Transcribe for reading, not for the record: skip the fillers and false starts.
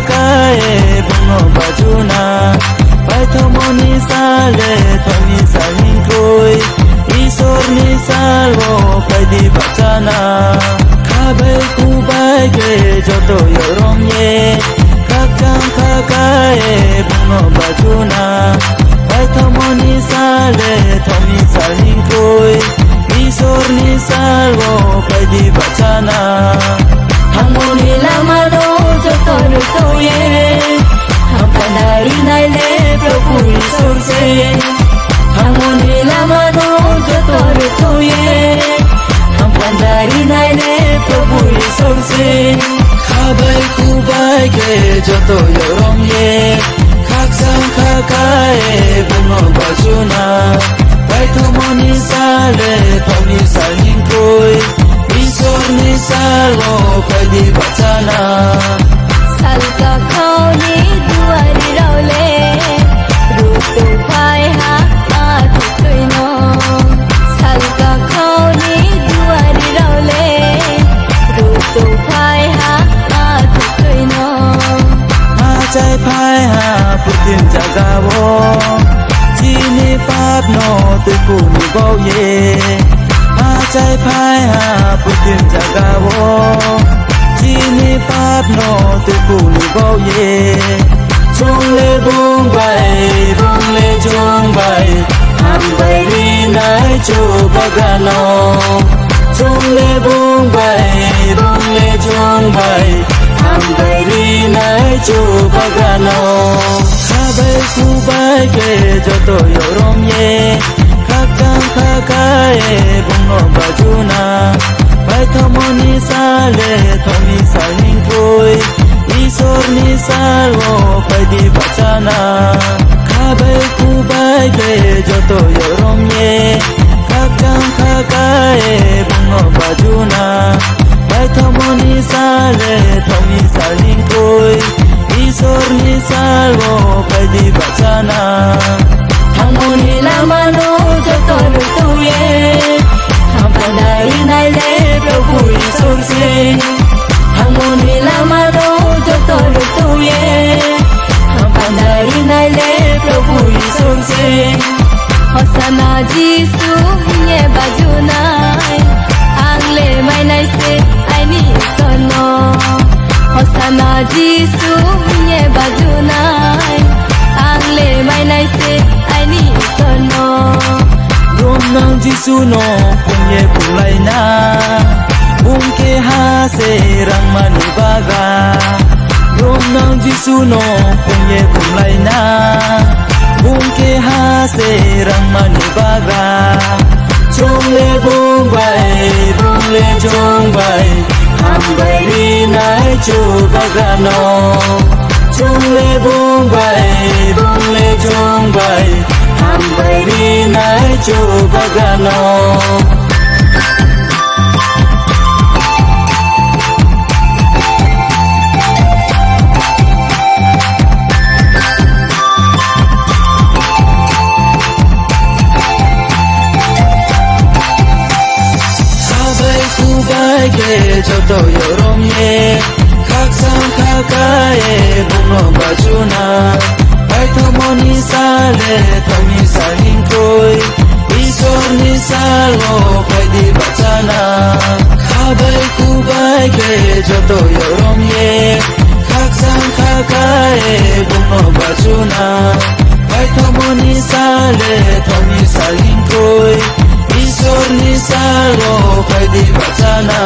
khakae bungo bajuna pai thomoni sale thomi sahin koi isor ni salvo pai di bachana khabai kubai ge joto yorom ye khakam khakae bungo bajuna pai thomoni sale thomi sahin koi isor ni salvo pai di bachana Harmoni lama do joto ruto ye Hampadari naile Prabhu Isor se Harmoni lama do joto ruto ye Hampadari naile Prabhu Isor se Khabai kubai ge joto yorom ye Khaksam khakae bungo bajuna pai thomoni sale thomi sahin koi Isor ni salvo pai di bachana Salka khawni duari raule Ruto phai ha athukoi no Salka khawni duari raule Ruto phai ha athukoi no Chai phai ha putin jagawo Chini pap no tu ku ni bao ye Chai phai ha putin jagawo Chini pap no tu ku ni bao ye Chung le bung bai Ham bai ri nai chu bagano Chung le bung bai Ham bai ri nai chu bagano Khabai kubai ge joto yorom ye Khakam khakae bungo bajuna pai thomoni sale thomi sahin koi Isor ni salvo pai di bachana Khabai kubai ge joto yorom ye Khakam khakae bungo bajuna pai thomoni sale thomi sahin koi Isor ni salvo pai di bachana Harmoni lama no joto ruto ye Hampadari naile Prabhu Isor se Harmoni lama no joto ruto ye Hampadari naile Prabhu Isor se Hosana Jisu hinye bajunai Angle mai nai se aini sono Hosana Jisu hinye bajunai Angle mai nai se aini sono Rom nang Jisu no punye kulai na Bung ke ha se rang mani baga Rom nang Jisu no punye kulai na Bung ke ha se rang mani baga Chong le bung bai Ham bai ri nai chu bagano Chung le bung bai Ham bai ri nai chu bagano Khabai kubai ge joto yorom ye Khaksam khakae bungo bajuna pai thomoni sale thomi sahin koi Isor ni salvo pai di bachana Khabai kubai ge joto yorom ye Khaksam khakae bungo bajuna pai thomoni sale thomi sahin koi Isor ni salvo pai di bachana